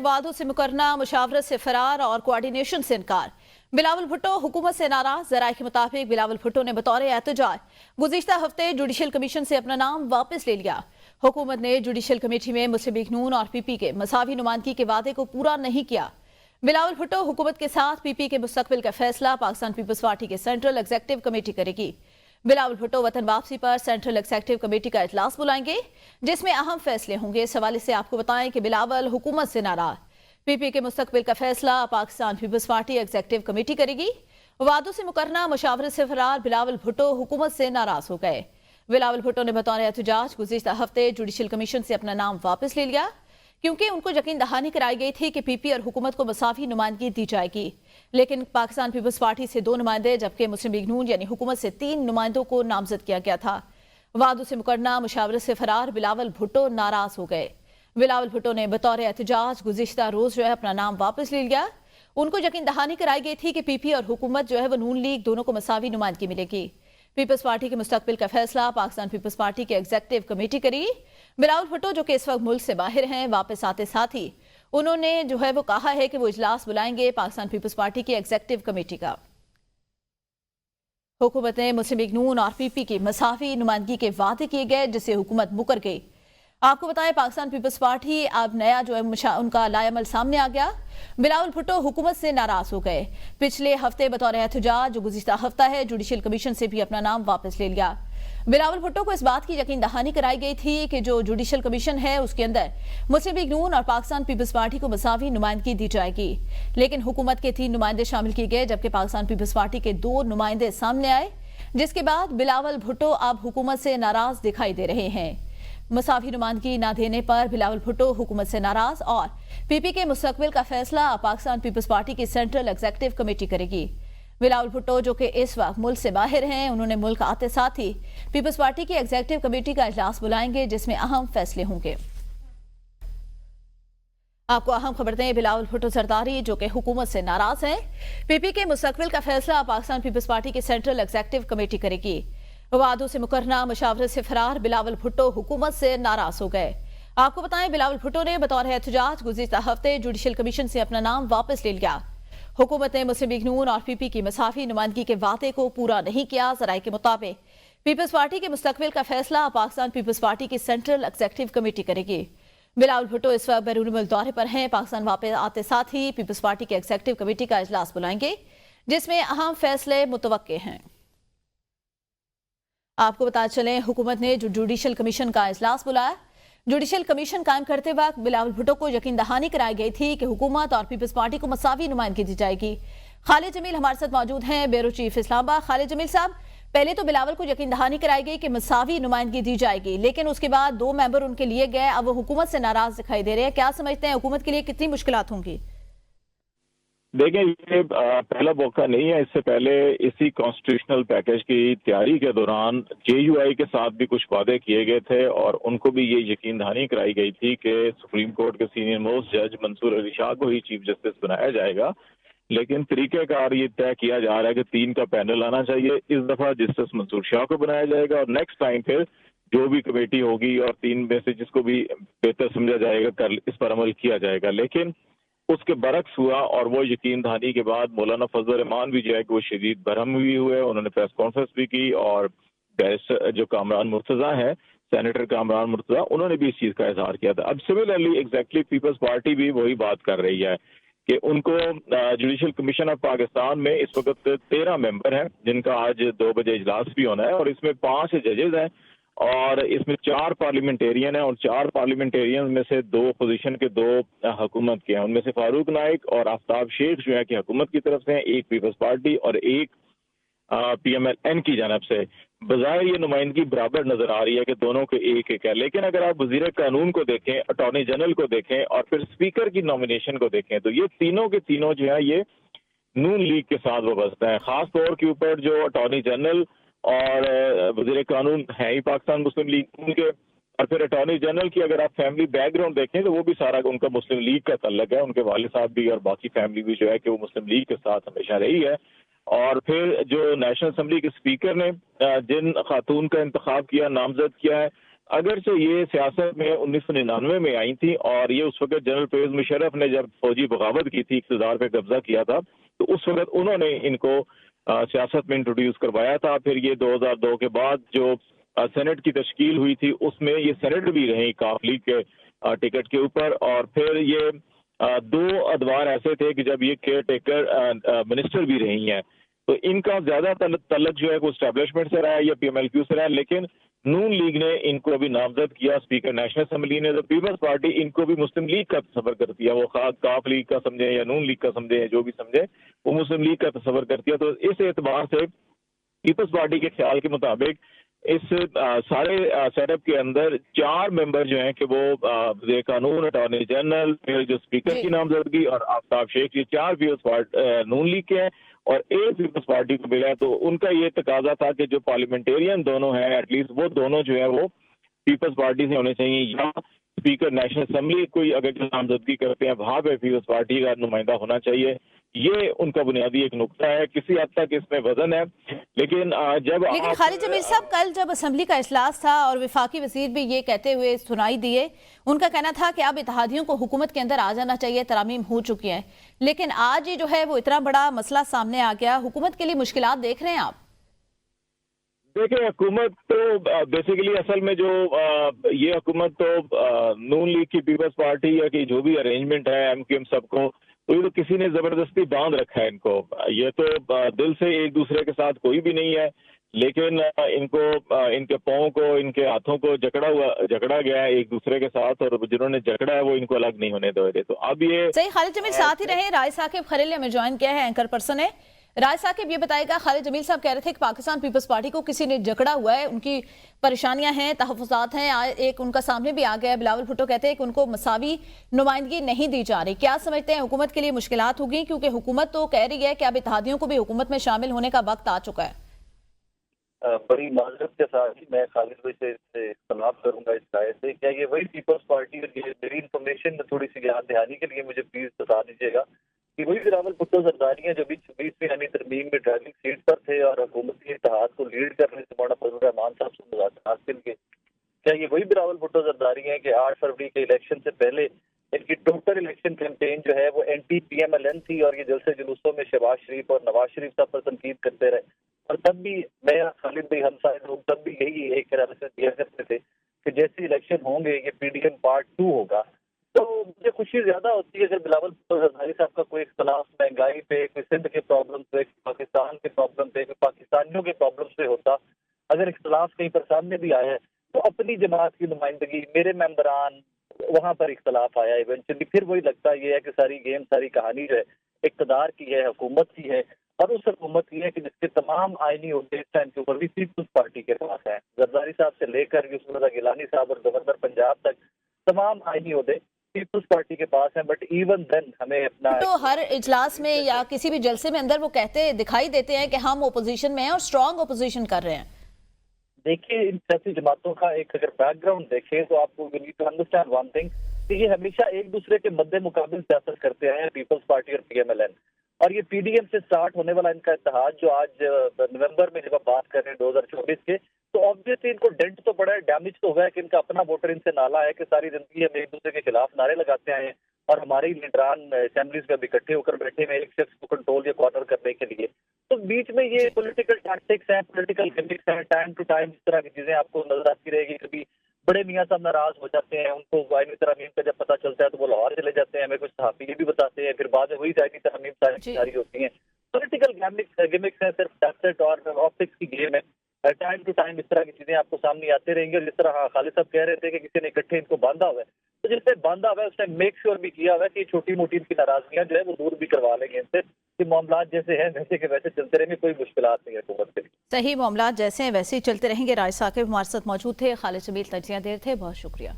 वादों से मुकरना, मुशावरत से फरार और कोऑर्डिनेशन से इनकार। बिलावल भुट्टो हुकूमत से नाराज। ज़राए के मुताबिक बिलावल भुट्टो ने बतौर एहतजाज गुज़िश्ता हफ्ते जुडिशल कमीशन से अपना नाम वापस ले लिया। हुकूमत ने जुडिशल कमेटी में मुस्लिम लीग नून और पीपी के मसावी नुमाइंदगी के वादे को पूरा नहीं किया। बिलावल भुट्टो हुकूमत के साथ पीपी के मुस्तकबिल का फैसला पाकिस्तान पीपल्स पार्टी के सेंट्रल एग्जीक्यूटिव कमेटी करेगी। बिलावल भुट्टो वतन वापसी पर सेंट्रल एग्जीक्यूटिव कमेटी का इजलास बुलाएंगे, जिसमें अहम फैसले होंगे। इस हवाले से आपको बताएं कि बिलावल हुकूमत से नाराज। पीपी के मुस्तकबिल का फैसला पाकिस्तान पीपल्स पार्टी एग्जीक्यूटिव कमेटी करेगी। वादों से मुकरना, मुशावरत से फरार बिलावल भुट्टो हुकूमत से नाराज हो गए। बिलावल भुट्टो ने बतौर एहतजाज गुज़िश्ता हफ्ते जुडिशल कमीशन से अपना नाम वापस ले लिया, क्योंकि उनको यकीन दहानी कराई गई थी कि पीपी और हुकूमत को मसावी नुमाइंदगी दी जाएगी। लेकिन पाकिस्तान पीपल्स पार्टी से 2 नुमाइंदे जबकि मुस्लिम लीग नून यानी हुकूमत से 3 नुमाइंदों को नामजद किया गया था। वादों से मुकरना, मुशावरत से फरार बिलावल भुट्टो नाराज हो गए। बिलावल भुट्टो ने बतौर एहतजाज गुज़िश्ता रोज अपना नाम वापस ले लिया। उनको यकीन दहानी कराई गई थी कि पीपी और हुकूमत वो नून लीग दोनों को मसावी नुमाइंदगी मिलेगी। पीपल्स पार्टी के मुस्तकबिल का फैसला पाकिस्तान पीपल्स पार्टी के एग्जीक्यूटिव कमेटी करेगी। बिलावल भुट्टो जो कि इस वक्त मुल्क से बाहर हैं, वापस आते साथ ही उन्होंने वो कहा है कि वो इजलास बुलाएंगे पाकिस्तान पीपल्स पार्टी की एग्जीक्यूटिव कमेटी का। हुकूमत ने मुस्लिम लीग नून और पीपी की मसावी नुमाइंदगी के वादे किए गए, जिससे हुकूमत मुकर गई। आपको बताएं पाकिस्तान पीपल्स पार्टी अब नया उनका लाएमल सामने आ गया। बिलावल भुट्टो हुकूमत से नाराज हो गए। पिछले हफ्ते बतौर एहतजाज जो गुज़िश्ता हफ्ता है जुडिशल कमीशन से भी अपना नाम वापस ले लिया। बिलावल भुट्टो को इस बात की यकीन दहानी कराई गई थी कि जो जुडिशल कमीशन है उसके अंदर मुस्लिम लीग नून और पाकिस्तान पीपल्स पार्टी को मसावी नुमाइंदगी दी जाएगी। लेकिन हुकूमत के 3 नुमाइंदे शामिल किए गए, जबकि पाकिस्तान पीपल्स पार्टी के 2 नुमाइंदे सामने आए, जिसके बाद बिलावल भुट्टो अब हुकूमत से नाराज दिखाई दे रहे हैं। मसावी नुमाइंदगी न देने पर बिलावल भुट्टो हुकूमत से नाराज और पीपी के मुस्तकबिल का फैसला पाकिस्तान पीपल्स पार्टी की सेंट्रल एग्जीक्यूटिव कमेटी करेगी। बिलावल भुट्टो जो कि इस वक्त मुल्क से बाहर हैं, उन्होंने मुल्क आते साथ ही पीपल्स पार्टी की एग्जीक्यूटिव कमेटी का इजलास बुलाएंगे, जिसमें अहम फैसले होंगे। आपको अहम खबर दें, बिलावल भुट्टो सरदारी जो कि हुकूमत से नाराज हैं। पीपी के मुस्तकबिल का फैसला पाकिस्तान पीपल्स पार्टी की सेंट्रल एग्जीक्यूटिव कमेटी करेगी। वादों से मुकरना, मुशावरत से फरार बिलावल भुट्टो हुकूमत से नाराज हो गए। आपको बताएं बिलावल भुट्टो ने बतौर एहतजाज गुज़िश्ता हफ्ते जुडिशल कमीशन से अपना नाम वापस ले लिया। हुकूमत ने मुस्लिम लीग नून और पीपी की मसावी नुमाइंदगी के वादे को पूरा नहीं किया। ज़राए के मुताबिक पीपल्स पार्टी के मुस्तकबिल का फैसला पाकिस्तान पीपल्स पार्टी की सेंट्रल एग्जीक्यूटिव कमेटी करेगी। बिलावल भुट्टो इस वक्त बैरून मुल्क दौरे पर हैं। पाकिस्तान वापस आते साथ ही पीपल्स पार्टी के एग्जीक्यूटिव कमेटी का इजलास बुलाएंगे, जिसमें अहम फैसले मुतवक्के हैं। आपको बता चलें, हुकूमत ने जो जुडिशल कमीशन का इजलास बुलाया, जुडिशल कमीशन कायम करते वक्त बिलावल भुट्टो को यकीन दहानी कराई गई थी कि हुकूमत और पीपल्स पार्टी को मसावी नुमाइंदगी दी जाएगी। खालिद जमील हमारे साथ मौजूद हैं, ब्यूरो चीफ इस्लामाबाद। खालिद जमील साहब, पहले तो बिलावल को यकीन दहानी कराई गई कि मसावी नुमाइंदगी दी जाएगी, लेकिन उसके बाद 2 मेंबर उनके लिए गए, अब वो हुकूमत से नाराज दिखाई दे रहे हैं। क्या समझते हैं हुकूमत के लिए कितनी मुश्किलात होंगी? देखें, ये पहला मौका नहीं है। इससे पहले इसी कॉन्स्टिट्यूशनल पैकेज की तैयारी के दौरान JUI के साथ भी कुछ वादे किए गए थे और उनको भी ये यकीन दहानी कराई गई थी कि सुप्रीम कोर्ट के सीनियर मोस्ट जज मंसूर अली शाह को ही चीफ जस्टिस बनाया जाएगा। लेकिन तरीक़ेकार ये तय किया जा रहा है कि 3 का पैनल आना चाहिए। इस दफा जस्टिस मंसूर शाह को बनाया जाएगा और नेक्स्ट टाइम फिर जो भी कमेटी होगी और 3 में से जिसको भी बेहतर समझा जाएगा कल इस पर अमल किया जाएगा। लेकिन उसके बरक्स हुआ और वो यकीन दहानी के बाद मौलाना फजल रहमान भी जो है कि वो शदीद बरहम भी हुए। उन्होंने प्रेस कॉन्फ्रेंस भी की और जो कामरान मुर्तजा है, सेनेटर कामरान मुर्तजा, उन्होंने भी इस चीज़ का इजहार किया था। अब सिमिलरली एग्जैक्टली पीपल्स पार्टी भी वही बात कर रही है कि उनको जुडिशल कमीशन ऑफ पाकिस्तान में इस वक्त 13 मेंबर हैं, जिनका आज 2 बजे इजलास भी होना है और इसमें 5 जजेज हैं और इसमें 4 पार्लियामेंटेरियन हैं और 4 पार्लियामेंटेरियन में से 2 पोजीशन के 2 हुकूमत के हैं। उनमें से फारूक नाइक और आफ्ताब शेख जो है कि हुकूमत की तरफ से हैं, एक पीपल्स पार्टी और एक PMLN की जानब से। बज़ाहिर ये नुमाइंदगी बराबर नजर आ रही है कि दोनों के एक है, लेकिन अगर आप वजीर कानून को देखें, अटॉर्नी जनरल को देखें और फिर स्पीकर की नॉमिनेशन को देखें, तो ये तीनों के तीनों जो है ये नून लीग के साथ वाबस्ता है। खास तौर के ऊपर जो अटॉर्नी जनरल और वजीर कानून है ही पाकिस्तान मुस्लिम लीग के, और फिर अटॉर्नी जनरल की अगर आप फैमिली बैकग्राउंड देखें तो वो भी सारा उनका मुस्लिम लीग का तल्लक है। उनके वालिद साहब भी और बाकी फैमिली भी जो है कि वो मुस्लिम लीग के साथ हमेशा रही है। और फिर जो नेशनल असम्बली के स्पीकर ने जिन खातून का इंतखाब किया, नामजद किया है, अगरचे ये सियासत में 1999 में आई थी और ये उस वक्त जनरल परवेज मुशर्रफ ने जब फौजी बगावत की थी, इक़्तिदार पे कब्जा किया था, तो उस वक्त उन्होंने इनको सियासत में इंट्रोड्यूस करवाया था। फिर ये 2002 के बाद जो सेनेट की तश्कील हुई थी उसमें ये सेनेटर भी रहे काफ लीग के टिकट के ऊपर। और फिर ये दो अदवार ऐसे थे कि जब ये केयर टेकर मिनिस्टर भी रही हैं, तो इनका ज्यादा तल्लक जो है वो स्टैब्लिशमेंट से रहा है या PMLQ से रहा है। लेकिन नून लीग ने इनको अभी नामजद किया स्पीकर नेशनल असेंबली ने, तो पीपल्स पार्टी इनको भी मुस्लिम लीग का तस्वर करती है। वो काफ लीग का समझे या नून लीग का समझे या जो भी समझे, वो मुस्लिम लीग का तस्वर करती है। तो इस एतबार से पीपल्स पार्टी के ख्याल के मुताबिक इस सारे सेटअप के अंदर 4 मेंबर जो हैं कि वो वज़ीर कानून, अटॉर्नी जनरल, फिर जो स्पीकर की नामजदगी और आफ्ताब शेख, ये 4 पीपल्स नून लीग के हैं और एक पीपल्स पार्टी को मिला है। तो उनका ये तकाजा था कि जो पार्लियामेंटेरियन दोनों हैं एटलीस्ट वो दोनों जो है वो पीपल्स पार्टी से होने चाहिए, या स्पीकर नेशनल असेंबली कोई अगर जो नामजदगी करते हैं वहां पे पीपल्स पार्टी का नुमाइंदा होना चाहिए। ये उनका बुनियादी एक नुक्ता है, किसी हद तक इसमें वजन है। लेकिन खालिद जमील साहब, कल जब असेंबली का इजलास था और वफाकी वजीर भी ये कहते हुए सुनाई दिए, उनका कहना था कि अब इत्तेहादियों को हुकूमत के अंदर आ जाना चाहिए, तरामीम हो चुकी हैं। लेकिन आज ये जो है वो इतना बड़ा मसला सामने आ गया, हुकूमत के लिए मुश्किलात देख रहे हैं आप? देखिए, हुकूमत तो बेसिकली असल में जो ये हुकूमत तो नून लीग की पीपल्स पार्टी या कि जो भी अरेंजमेंट है MQM सबको, तो ये तो किसी ने जबरदस्ती बांध रखा है इनको। ये तो दिल से एक दूसरे के साथ कोई भी नहीं है, लेकिन इनको इनके पाँव को, इनके हाथों को जकड़ा गया है एक दूसरे के साथ, और जिन्होंने जकड़ा है वो इनको अलग नहीं होने दे रहे। तो अब ये सही। खालिद जमील साथ ही रहे, राय साकिब खलील हमें ज्वाइन किया है, एंकर पर्सन है। राय साकिब ये बताएगा, खालिद जमील साहब कह रहे थे कि पाकिस्तान पीपल्स पार्टी को किसी ने जकड़ा हुआ है, उनकी परेशानियां हैं, तहफ़्फ़ुज़ात हैं, एक उनका सामने भी आ गया है। बिलावल भुट्टो कहते हैं कि उनको मसावी नुमाइंदगी नहीं दी जा रही। क्या समझते हैं हुकूमत के लिए मुश्किलात होगी? क्योंकि हुकूमत तो कह रही है कि अब इत्तेहादियों को भी हुकूमत में शामिल होने का वक्त आ चुका है। बड़ी माजरत के साथ ही मैं खालिद भाई से इख्तलाफ करूंगा इस राय से। क्या ये वही पीपल्स पार्टी, मेरी इंफॉर्मेशन थोड़ी सी याद दहानी के लिए मुझे प्लीज बता दीजिएगा कि वही बिलावल भुट्टो जरदारी हैं जो बीच में यानी तरमीम में ड्राइविंग सीट पर थे और हुकूमती इत्तेहाद को लीड कर रहे थे मौलाना फजल रहमान साहब से मुज़ाकरात के लिए? क्या ये वही बिलावल भुट्टो जरदारी हैं कि 8 फरवरी के इलेक्शन से पहले इनकी टोटल इलेक्शन कैंपेन जो है वो एंटी PMLN थी और ये जलसे जुलूसों में शहबाज शरीफ और नवाज शरीफ साहब पर तनकीद करते रहे? और तब भी मैं खालिद भाई हम सारे लोग तब भी यही एक एनालिसिस दिया करते थे कि जैसे इलेक्शन होंगे ये PDM पार्ट 2 होगा। तो मुझे खुशी ज्यादा होती है अगर बिलावल भुट्टो जरदारी साहब का कोई इख्तलाफ महंगाई पे, कोई सिंध के प्रॉब्लम पे, पाकिस्तान के प्रॉब्लम पे, कोई पाकिस्तानियों के प्रॉब्लम से होता। अगर इख्तलाफ कहीं पर सामने भी आया है तो अपनी जमात की नुमाइंदगी, मेरे मेंबरान, वहां पर इख्तलाफ आया इवेंचुअली, फिर वही लगता ये है कि सारी गेम, सारी कहानी जो है इक़्तिदार की है, हुकूमत की है, और उस हुकूमत की है कि जिसके तमाम आईनी उद्देश्य इस टाइम के ऊपर भी पीपल्स पार्टी के पास है। जरदारी साहब से लेकर यूसुफ रज़ा गिलानी साहब और गवर्नर पंजाब तक तमाम आईनी उद्देश्य पीपल्स पार्टी के पास है। बट इवन देन हमें अपना तो हर इजलास में या किसी भी जलसे में अंदर वो कहते दिखाई देते हैं कि हम ओपोजिशन में हैं और स्ट्रॉन्ग ओपोजिशन कर रहे हैं। देखिए, इन सियासी जमातों का एक अगर बैकग्राउंड देखें तो आपको we need to understand one thing कि ये हमेशा एक दूसरे के मद्दे मुकाबिल सियासत करते हैं पीपल्स पार्टी और PMLN। और ये PDM से स्टार्ट होने वाला इनका इत्तेहाद जो आज नवंबर में जब आप बात कर रहे हैं 2024 के, तो ऑब्वियसली इनको डेंट तो पड़ा है, डैमेज तो हुआ है कि इनका अपना वोटर इनसे नाला है कि सारी जिंदगी हम एक दूसरे के खिलाफ नारे लगाते आए हैं और हमारे ही लीडरान असेंबलीज में इकट्ठे होकर बैठे हैं एक शख्स को कंट्रोल या कॉर्नर करने के लिए। तो बीच में ये पॉलिटिकल टैक्टिक्स हैं, पॉलिटिकल गिमिक्स हैं, टाइम टू टाइम इस तरह की चीजें आपको नजर आती रहेगी। कभी बड़े मियाँ साहब नाराज हो जाते हैं, उनको आईनी तरमीम का जब पता चलता है तो वो लाहौर चले जाते हैं, हमें कुछ सहाफी ये भी बताते हैं, फिर बाद में वही आईनी तरमीम सारी होती है। पॉलिटिकल गिमिक्स हैं, सिर्फ टैक्टिक और ऑप्टिक्स की गेम है। टाइम टू टाइम इस तरह की चीजें आपको सामने आते रहेंगे। और जिस तरह खालिद साहब कह रहे थे कि किसी ने इकट्ठे इनको बांधा हुआ है, तो जिससे बांधा हुआ है उसने मेक श्योर भी किया हुआ है कि छोटी मोटी इनकी नाराजगियां जो है वो दूर भी करवा लेंगे इनसे, कि मामला जैसे हैं वैसे के वैसे चलते रहेंगे, कोई मुश्किलात नहीं है हुकूमत के लिए। सही, मामला जैसे हैं वैसे ही चलते रहेंगे। राय साकिब हमारे साथ मौजूद थे, खालिद जमील तजिया देर थे, बहुत शुक्रिया।